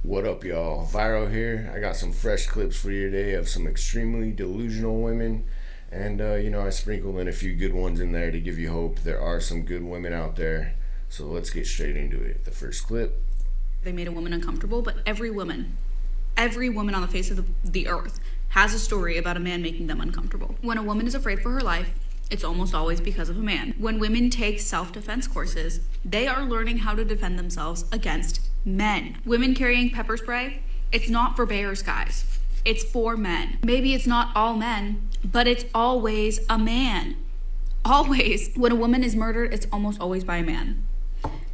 What up, y'all? Viro here. I got some fresh clips for you today of some extremely delusional women. And, I sprinkled in a few good ones in there to give you hope. There are some good women out there. So let's get straight into it. The first clip. They made a woman uncomfortable, but every woman on the face of the earth has a story about a man making them uncomfortable. When a woman is afraid for her life, it's almost always because of a man. When women take self-defense courses, they are learning how to defend themselves against men. Women carrying pepper spray, it's not for bears, guys. It's for men. Maybe it's not all men, but it's always a man. Always. When a woman is murdered, it's almost always by a man.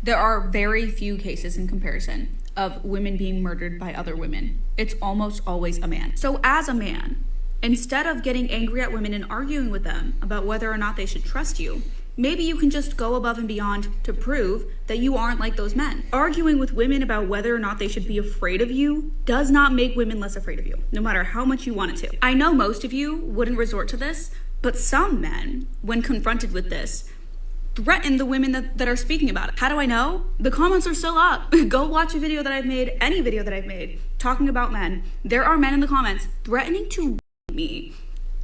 There are very few cases in comparison of women being murdered by other women. It's almost always a man. So as a man, instead of getting angry at women and arguing with them about whether or not they should trust you, maybe you can just go above and beyond to prove that you aren't like those men. Arguing with women about whether or not they should be afraid of you does not make women less afraid of you, no matter how much you want it to. I know most of you wouldn't resort to this, but some men, when confronted with this, threaten the women that are speaking about it. How do I know? The comments are still up. Go watch a video that I've made, any video that I've made, talking about men. There are men in the comments threatening to me.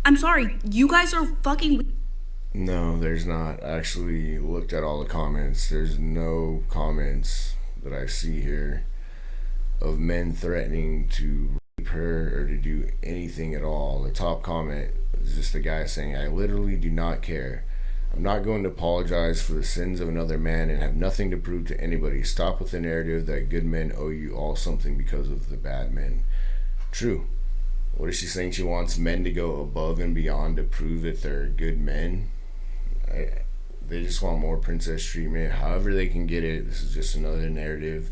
I'm sorry, you guys are fucking... No, there's not. I actually looked at all the comments. There's no comments that I see here of men threatening to rape her or to do anything at all. The top comment is just a guy saying, "I literally do not care. I'm not going to apologize for the sins of another man and have nothing to prove to anybody. Stop with the narrative that good men owe you all something because of the bad men." True. What is she saying? She wants men to go above and beyond to prove that they're good men? They just want more princess treatment, however they can get it. This is just another narrative.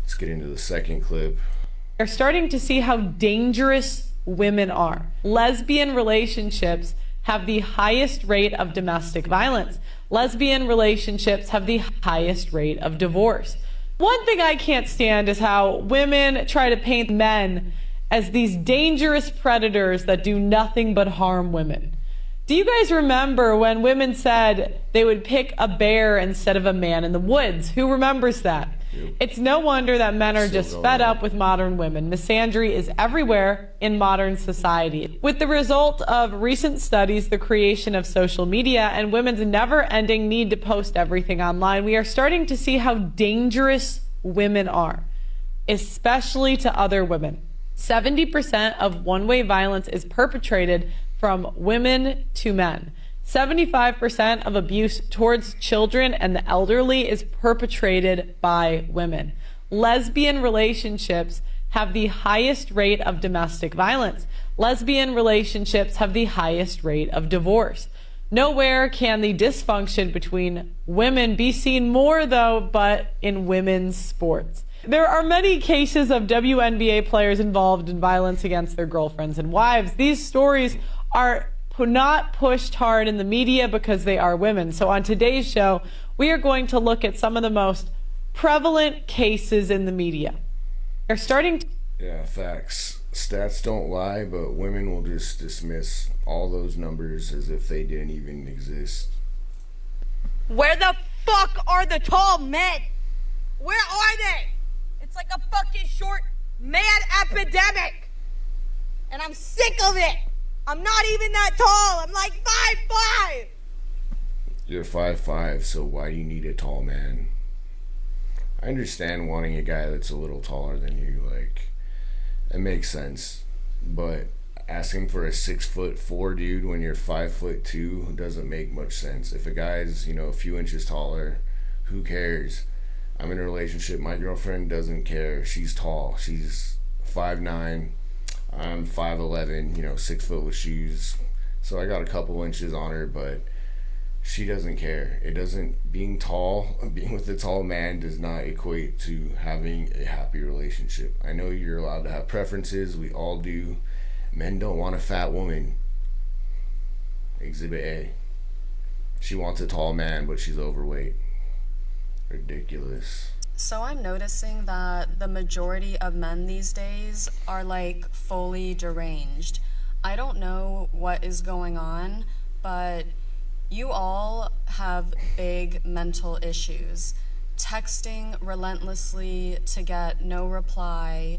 Let's get into the second clip. They're starting to see how dangerous women are. Lesbian relationships have the highest rate of domestic violence. Lesbian relationships have the highest rate of divorce. One thing I can't stand is how women try to paint men as these dangerous predators that do nothing but harm women. Do you guys remember when women said they would pick a bear instead of a man in the woods? Who remembers that? Yep. It's no wonder that men are just fed up with modern women. Misandry is everywhere in modern society. With the result of recent studies, the creation of social media, and women's never-ending need to post everything online, we are starting to see how dangerous women are, especially to other women. 70% of one-way violence is perpetrated from women to men. 75% of abuse towards children and the elderly is perpetrated by women. Lesbian relationships have the highest rate of domestic violence. Lesbian relationships have the highest rate of divorce. Nowhere can the dysfunction between women be seen more, though, but in women's sports. There are many cases of WNBA players involved in violence against their girlfriends and wives. These stories are not pushed hard in the media because they are women. So on today's show, we are going to look at some of the most prevalent cases in the media. They're starting to... Yeah, facts. Stats don't lie, but women will just dismiss all those numbers as if they didn't even exist. Where the fuck are the tall men? Where are they? It's like a fucking short man epidemic. And I'm sick of it. I'm not even that tall. I'm like 5'5". You're 5'5", so why do you need a tall man? I understand wanting a guy that's a little taller than you, like, it makes sense. But asking for a 6'4" dude when you're 5'2" doesn't make much sense. If a guy's, a few inches taller, who cares? I'm in a relationship, my girlfriend doesn't care. She's tall. She's 5'9". I'm 5'11", 6 foot with shoes. So I got a couple inches on her, but she doesn't care. Being tall, being with a tall man does not equate to having a happy relationship. I know you're allowed to have preferences. We all do. Men don't want a fat woman. Exhibit A. She wants a tall man, but she's overweight. Ridiculous. So I'm noticing that the majority of men these days are like fully deranged. I don't know what is going on, but you all have big mental issues. texting relentlessly to get no reply.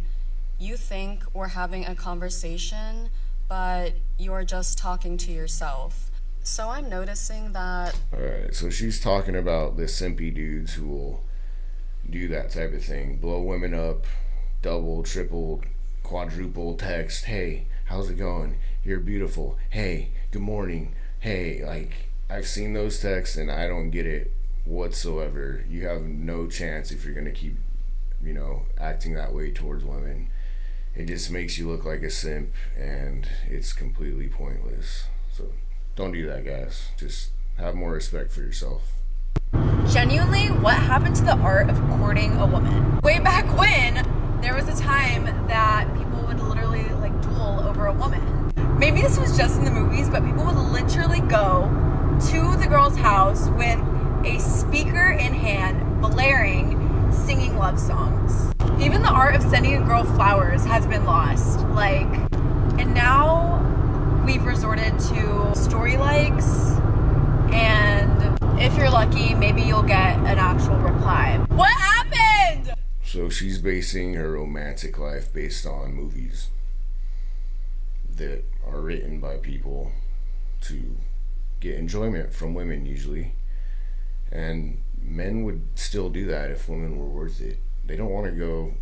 You think we're having a conversation, but you're just talking to yourself. So I'm noticing that... Alright, so she's talking about the simpy dudes who will do that type of thing. Blow women up, double, triple, quadruple text. Hey, how's it going? You're beautiful. Hey, good morning. Hey, like, I've seen those texts and I don't get it whatsoever. You have no chance if you're going to keep, acting that way towards women. It just makes you look like a simp and it's completely pointless. So don't do that, guys. Just have more respect for yourself. Genuinely, what happened to the art of courting a woman? Way back when, there was a time that people would literally duel over a woman. Maybe this was just in the movies, but people would literally go to the girl's house with a speaker in hand, blaring, singing love songs. Even the art of sending a girl flowers has been lost. And now we've resorted to story likes, and if you're lucky, maybe you'll get an actual reply. What happened? So she's basing her romantic life based on movies that are written by people to get enjoyment from women usually. And men would still do that if women were worth it. They don't want to go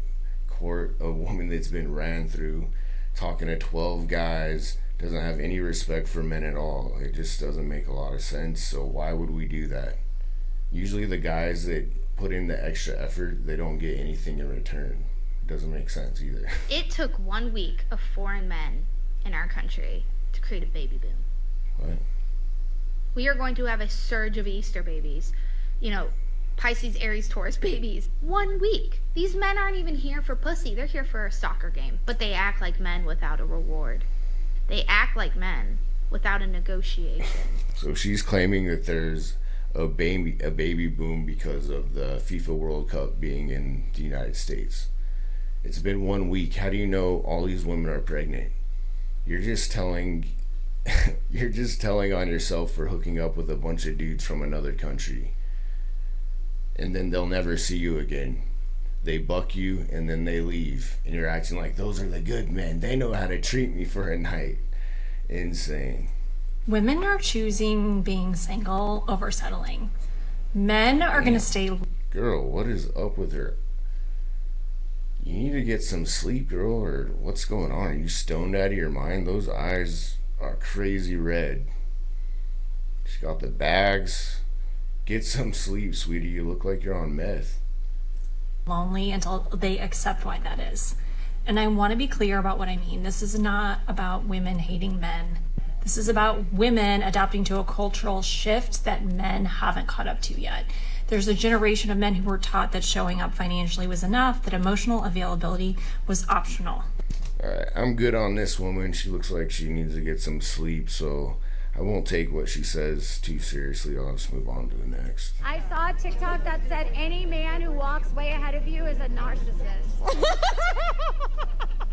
court a woman that's been ran through, talking to 12 guys, doesn't have any respect for men at all. It just doesn't make a lot of sense. So why would we do that? Usually the guys that put in the extra effort, they don't get anything in return. It doesn't make sense either. It took 1 week of foreign men in our country to create a baby boom. What? We are going to have a surge of Easter babies. Pisces, Aries, Taurus babies. 1 week. These men aren't even here for pussy. They're here for a soccer game. But they act like men without a reward. They act like men without a negotiation. So she's claiming that there's a baby boom because of the FIFA World Cup being in the United States. It's been 1 week. How do you know all these women are pregnant? You're just telling on yourself for hooking up with a bunch of dudes from another country. And then they'll never see you again. They buck you and then they leave. And you're acting like those are the good men. They know how to treat me for a night. Insane. Women are choosing being single over settling. Men are going to stay... Girl, what is up with her? You need to get some sleep, girl, or what's going on? Are you stoned out of your mind? Those eyes are crazy red. She got the bags. Get some sleep, sweetie. You look like you're on meth. lonely until they accept why that is. And I want to be clear about what I mean. This is not about women hating men. This is about women adapting to a cultural shift that men haven't caught up to yet. There's a generation of men who were taught that showing up financially was enough, that emotional availability was optional. All right, I'm good on this woman. She looks like she needs to get some sleep, so I won't take what she says too seriously. I'll just move on to the next. I saw a TikTok that said any man who walks way ahead of you is a narcissist.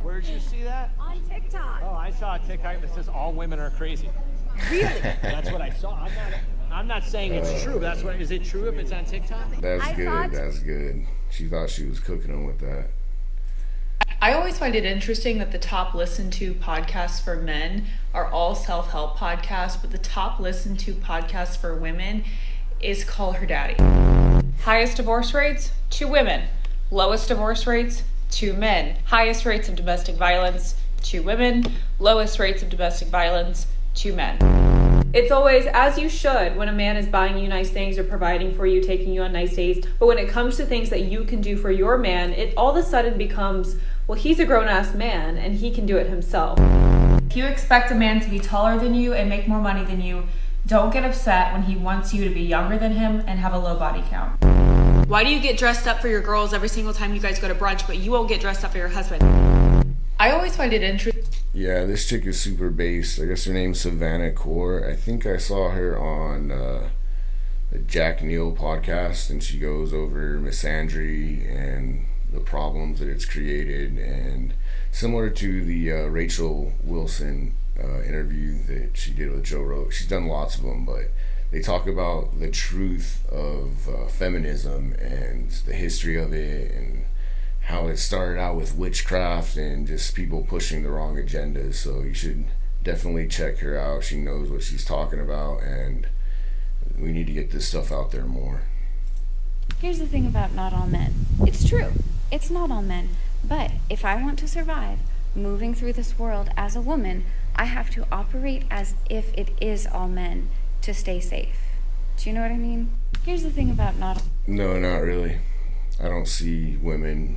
Where'd you see that? On TikTok. Oh, I saw a TikTok that says all women are crazy. Really? That's what I saw. I'm not saying it's true, but that's what, is it true if it's on TikTok? That's good, that's good. She thought she was cooking them with that. I always find it interesting that the top listened to podcasts for men are all self-help podcasts, but the top listened to podcasts for women is Call Her Daddy. Highest divorce rates? 2 women. Lowest divorce rates? 2 men. Highest rates of domestic violence? 2 women. Lowest rates of domestic violence? 2 men. It's always, as you should, when a man is buying you nice things or providing for you, taking you on nice dates. But when it comes to things that you can do for your man, it all of a sudden becomes, well, he's a grown-ass man and he can do it himself. If you expect a man to be taller than you and make more money than you, don't get upset when he wants you to be younger than him and have a low body count. Why do you get dressed up for your girls every single time you guys go to brunch, but you won't get dressed up for your husband? I always find it interesting. Yeah, this chick is super based. I guess her name's Savannah Core. I think I saw her on the Jack Neal podcast, and she goes over misandry and the problems that it's created, and similar to the Rachel Wilson interview that she did with Joe Rogan. She's done lots of them, but they talk about the truth of feminism and the history of it, and how it started out with witchcraft and just people pushing the wrong agendas. So you should definitely check her out. She knows what she's talking about, and we need to get this stuff out there more. Here's the thing about not all men. It's true, it's not all men. But if I want to survive moving through this world as a woman, I have to operate as if it is all men to stay safe. Do you know what I mean? Here's the thing about not... No, not really. I don't see women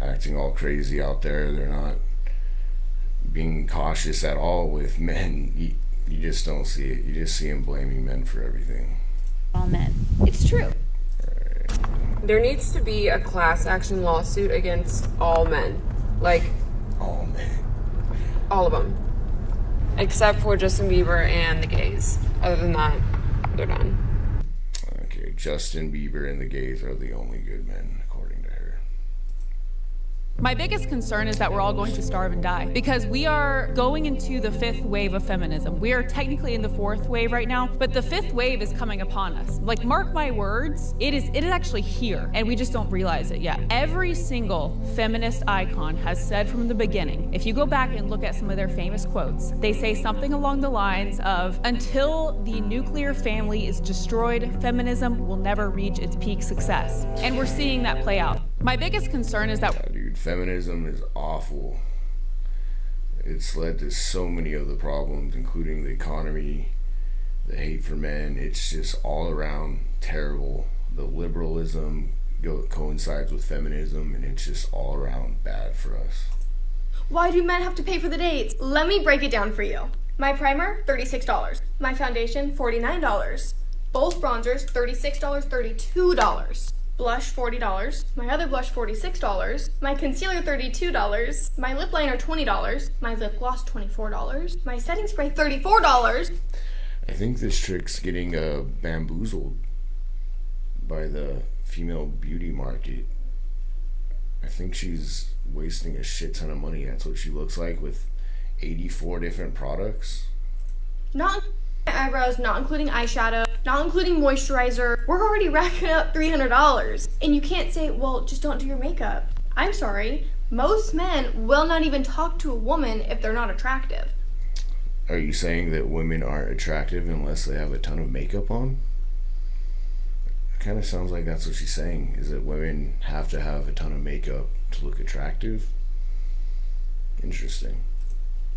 acting all crazy out there. They're not being cautious at all with men. You just don't see it. You just see them blaming men for everything. All men. It's true. There needs to be a class action lawsuit against all men. Like, all men. All of them. Except for Justin Bieber and the gays. Other than that, they're done. Okay, Justin Bieber and the gays are the only good men, according to her. My biggest concern is that we're all going to starve and die because we are going into the 5th wave of feminism. We are technically in the 4th wave right now, but the 5th wave is coming upon us. Like, mark my words, it is actually here, and we just don't realize it yet. Every single feminist icon has said from the beginning, if you go back and look at some of their famous quotes, they say something along the lines of, until the nuclear family is destroyed, feminism will never reach its peak success. And we're seeing that play out. My biggest concern is that... Yeah, dude, feminism is awful. It's led to so many of the problems, including the economy, the hate for men. It's just all around terrible. The liberalism coincides with feminism, and it's just all around bad for us. Why do men have to pay for the dates? Let me break it down for you. My primer, $36. My foundation, $49. Both bronzers, $36, $32. Blush, $40. My other blush, $46. My concealer, $32. My lip liner, $20. My lip gloss, $24. My setting spray, $34. I think this chick's getting bamboozled by the female beauty market. I think she's wasting a shit ton of money. That's what she looks like with 84 different products. Not my eyebrows, not including eyeshadow, not including moisturizer. We're already racking up $300. And you can't say, well, just don't do your makeup. I'm sorry. Most men will not even talk to a woman if they're not attractive. Are you saying that women aren't attractive unless they have a ton of makeup on? It kind of sounds like that's what she's saying, is that women have to have a ton of makeup to look attractive? Interesting.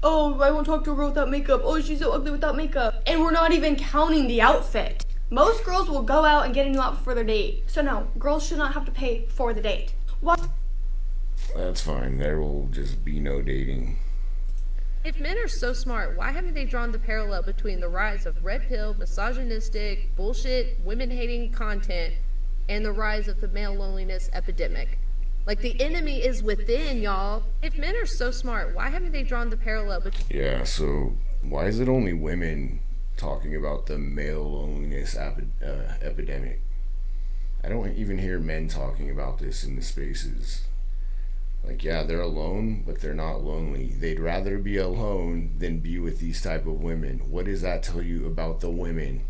Oh, I won't talk to a girl without makeup. Oh, she's so ugly without makeup. And we're not even counting the outfit. Most girls will go out and get a new outfit for their date. So no, girls should not have to pay for the date. What? That's fine. There will just be no dating. If men are so smart, why haven't they drawn the parallel between the rise of red pill, misogynistic, bullshit, women-hating content and the rise of the male loneliness epidemic? Like, the enemy is within, y'all. If men are so smart, why haven't they drawn the parallel between... Yeah, so why is it only women talking about the male loneliness epidemic? I don't even hear men talking about this in the spaces. Like, yeah, they're alone, but they're not lonely. They'd rather be alone than be with these type of women. What does that tell you about the women?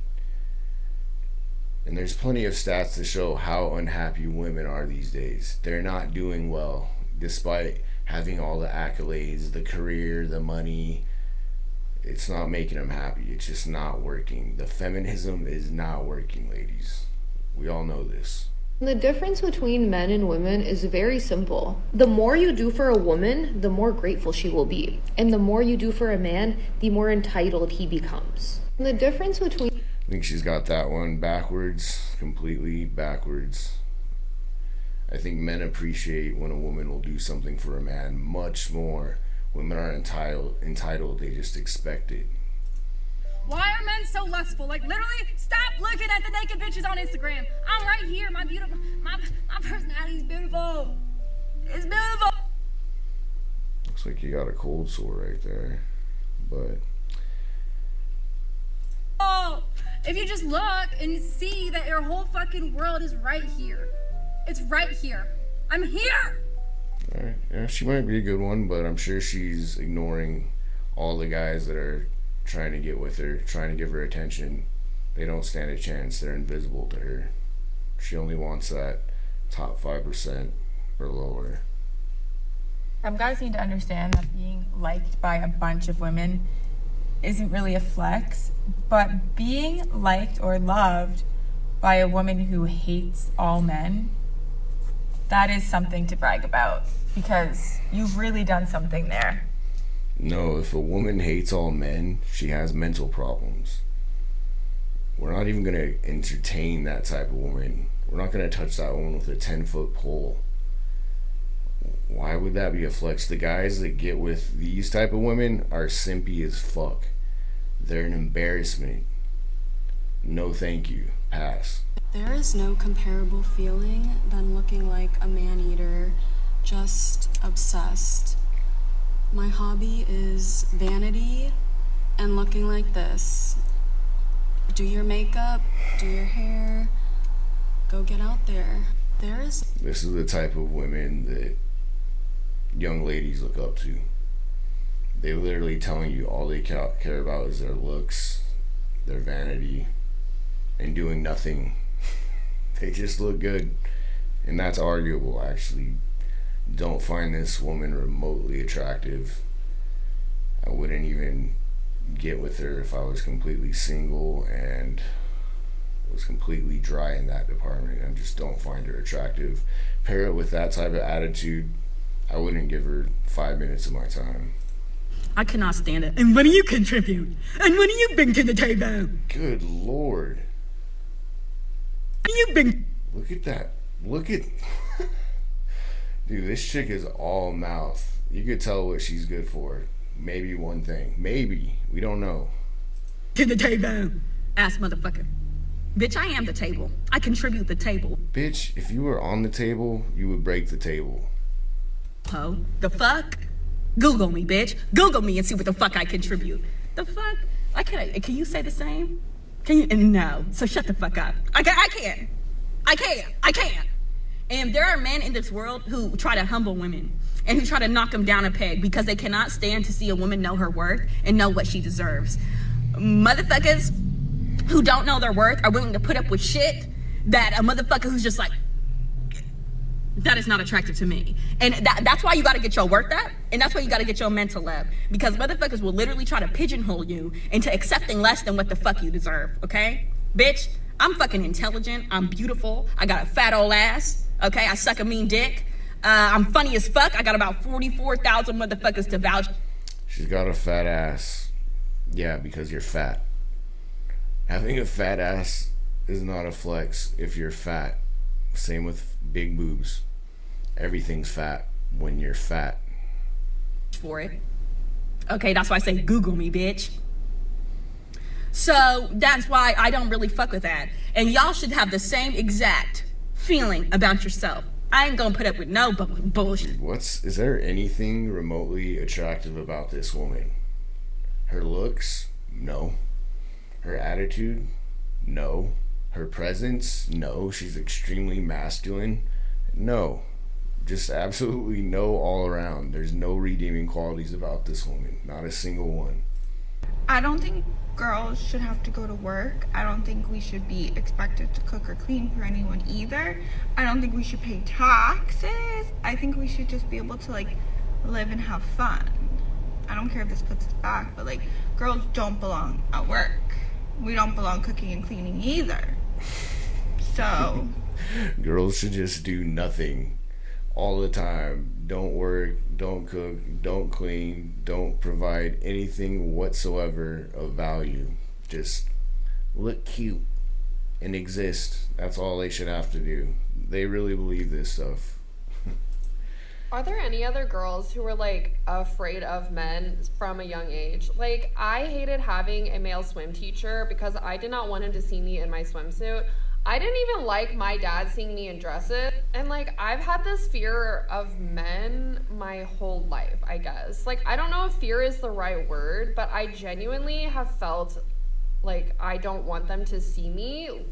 And there's plenty of stats to show how unhappy women are these days. They're not doing well, despite having all the accolades, the career, the money. It's not making them happy. It's just not working. The feminism is not working, ladies. We all know this. The difference between men and women is very simple. The more you do for a woman, the more grateful she will be. And the more you do for a man, the more entitled he becomes. The difference between... I think she's got that one backwards, completely backwards. I think men appreciate when a woman will do something for a man much more. Women aren't entitled, they just expect it. Why are men so lustful? Like, literally, stop looking at the naked bitches on Instagram. I'm right here. My beautiful, my personality is beautiful. It's beautiful. Looks like you got a cold sore right there, but... Oh, if you just look and see that your whole fucking world is right here. It's right here. I'm here. All right. Yeah, she might be a good one, but I'm sure she's ignoring all the guys that are trying to get with her, trying to give her attention. they don't stand a chance. They're invisible to her. She only wants that top 5% or lower. Guys need to understand that being liked by a bunch of women isn't really a flex, but being liked or loved by a woman who hates all men, that is something to brag about, because you've really done something there. No, if a woman hates all men, she has mental problems. We're not even going to entertain that type of woman. We're not going to touch that woman with a 10-foot pole. Why would that be a flex? The guys that get with these type of women are simpy as fuck. They're an embarrassment. No thank you. Pass. There is no comparable feeling than looking like a man-eater, just obsessed. My hobby is vanity and looking like this. Do your makeup, do your hair, go get out there. This is the type of women that young ladies look up to. They're literally telling you all they care about is their looks, their vanity, and doing nothing. They just look good, and that's arguable. Actually, don't find this woman remotely attractive. I wouldn't even get with her if I was completely single and was completely dry in that department. I just don't find her attractive. Pair it with that type of attitude, I wouldn't give her 5 minutes of my time. I cannot stand it. And what do you contribute? And what do you bring to the table? Good Lord. You bring. Look at that. Look at. Dude, this chick is all mouth. You could tell what she's good for. Maybe one thing. Maybe. We don't know. To the table. Ass motherfucker. Bitch, I am the table. I contribute the table. Bitch, if you were on the table, you would break the table. Oh, the fuck? Google me, bitch. Google me and see what the fuck I contribute. The fuck? Can you say the same? Can you? No. So shut the fuck up. I can't. And there are men in this world who try to humble women and who try to knock them down a peg because they cannot stand to see a woman know her worth and know what she deserves. Motherfuckers who don't know their worth are willing to put up with shit that a motherfucker who's just like, that is not attractive to me. And that's why you gotta get your worth up, and that's why you gotta get your mental up. Because motherfuckers will literally try to pigeonhole you into accepting less than what the fuck you deserve, okay? Bitch, I'm fucking intelligent, I'm beautiful, I got a fat old ass, okay? I suck a mean dick, I'm funny as fuck, I got about 44,000 motherfuckers to vouch. She's got a fat ass. Yeah, because you're fat. Having a fat ass is not a flex if you're fat. Same with big boobs. Everything's fat when you're fat. For it. Okay, that's why I say Google me, bitch. So that's why I don't really fuck with that. And y'all should have the same exact feeling about yourself. I ain't gonna put up with no bullshit. Is there anything remotely attractive about this woman? Her looks? No. Her attitude? No. Her presence? No. She's extremely masculine? No. Just absolutely no all around. There's no redeeming qualities about this woman. Not a single one. I don't think girls should have to go to work. I don't think we should be expected to cook or clean for anyone either. I don't think we should pay taxes. I think we should just be able to live and have fun. I don't care if this puts us back, but girls don't belong at work. We don't belong cooking and cleaning either. So girls should just do nothing all the time. Don't work, don't cook, don't clean, don't provide anything whatsoever of value. Just look cute and exist. That's all they should have to do. They really believe this stuff. Are there any other girls who were afraid of men from a young age? I hated having a male swim teacher because I did not want him to see me in my swimsuit. I didn't even like my dad seeing me in dresses. And I've had this fear of men my whole life, I guess. I don't know if fear is the right word, but I genuinely have felt I don't want them to see me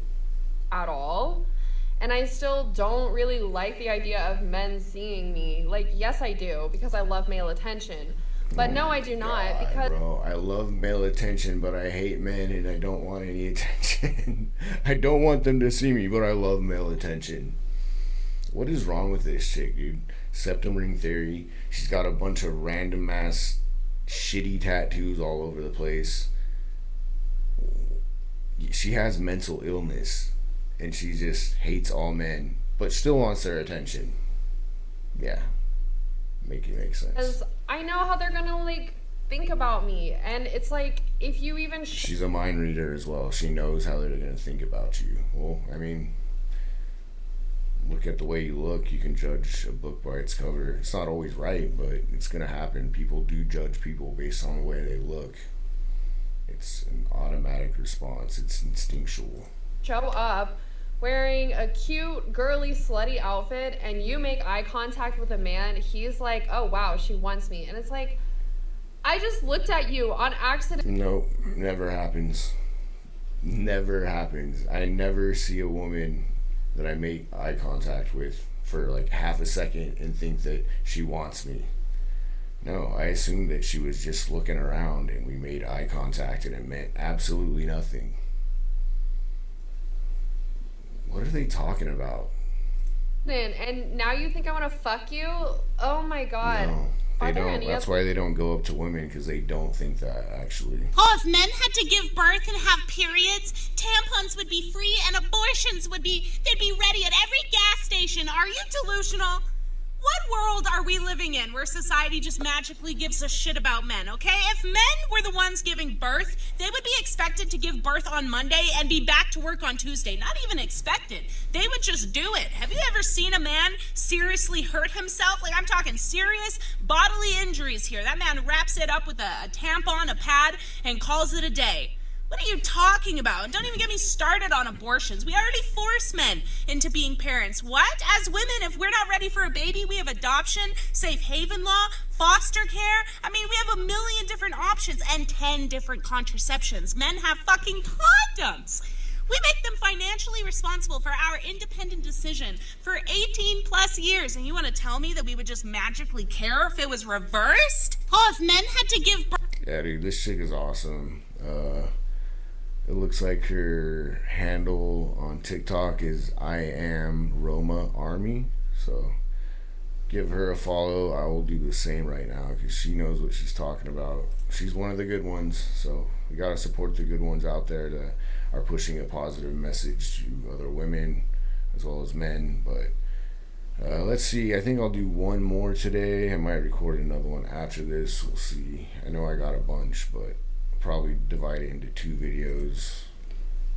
at all. And I still don't really like the idea of men seeing me. Yes, I do, because I love male attention. But no, I do not, because Bro, I love male attention, but I hate men and I don't want any attention. I don't want them to see me, but I love male attention. What is wrong with this chick, dude? Septum ring theory. She's got a bunch of random ass shitty tattoos all over the place. She has mental illness and she just hates all men, but still wants their attention. Yeah. Make it make sense. Because I know how they're gonna like think about me, and it's like if you even she's a mind reader as well. She knows how they're gonna think about you. Well, I mean, look at the way you look. You can judge a book by its cover. It's not always right, but it's gonna happen. People do judge people based on the way they look. It's an automatic response. It's instinctual. show up wearing a cute, girly, slutty outfit and you make eye contact with a man, he's like, oh wow, she wants me. And it's like, I just looked at you on accident. Nope, never happens. Never happens. I never see a woman that I make eye contact with for like half a second and think that she wants me. No, I assumed that she was just looking around and we made eye contact and it meant absolutely nothing. What are they talking about? And now you think I want to fuck you? Oh my god. No, they don't. That's why they don't go up to women, because they don't think that, actually. Oh, if men had to give birth and have periods, tampons would be free and abortions they'd be ready at every gas station. Are you delusional? What world are we living in where society just magically gives a shit about men, okay? If men were the ones giving birth, they would be expected to give birth on Monday and be back to work on Tuesday. Not even expected. They would just do it. Have you ever seen a man seriously hurt himself? Like, I'm talking serious bodily injuries here. That man wraps it up with a tampon, a pad, and calls it a day. What are you talking about? And don't even get me started on abortions. We already force men into being parents. What? As women, if we're not ready for a baby, we have adoption, safe haven law, foster care. I mean, we have a million different options and 10 different contraceptions. Men have fucking condoms. We make them financially responsible for our independent decision for 18 plus years. And you want to tell me that we would just magically care if it was reversed? Oh, if men had to give birth. Yeah, dude, this chick is awesome. It looks like her handle on TikTok is I am Roma Army. So give her a follow. I will do the same right now because she knows what she's talking about. She's one of the good ones. So we got to support the good ones out there that are pushing a positive message to other women as well as men. But let's see. I think I'll do one more today. I might record another one after this. We'll see. I know I got a bunch, but probably divide it into 2 videos.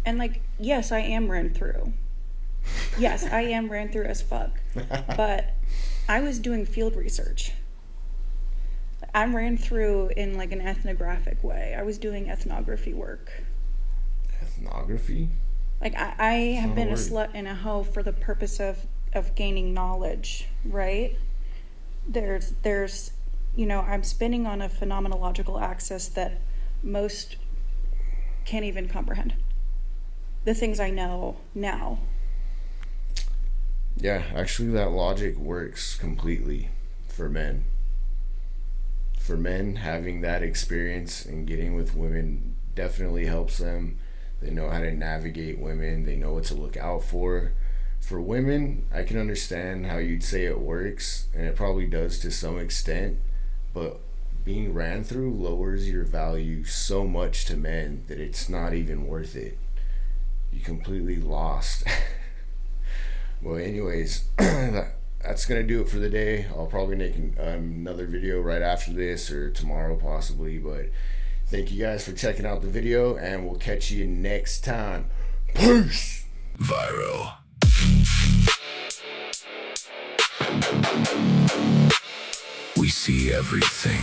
And like, yes, I am ran through. Yes, I am ran through as fuck. But I was doing field research. I'm ran through in like an ethnographic way. I was doing ethnography work. Ethnography? Like I have been a slut and a hoe for the purpose of gaining knowledge, right? There's you know, I'm spinning on a phenomenological axis that most can't even comprehend. The things I know now. Yeah, actually that logic works completely for men. For men, having that experience and getting with women definitely helps them. They know how to navigate women. They know what to look out for. For women, I can understand how you'd say it works, and it probably does to some extent, but being ran through lowers your value so much to men that it's not even worth it. You completely lost. Well, anyways, that's gonna do it for the day. I'll probably make another video right after this or tomorrow possibly, but thank you guys for checking out the video and we'll catch you next time. Peace. Viro. We see everything.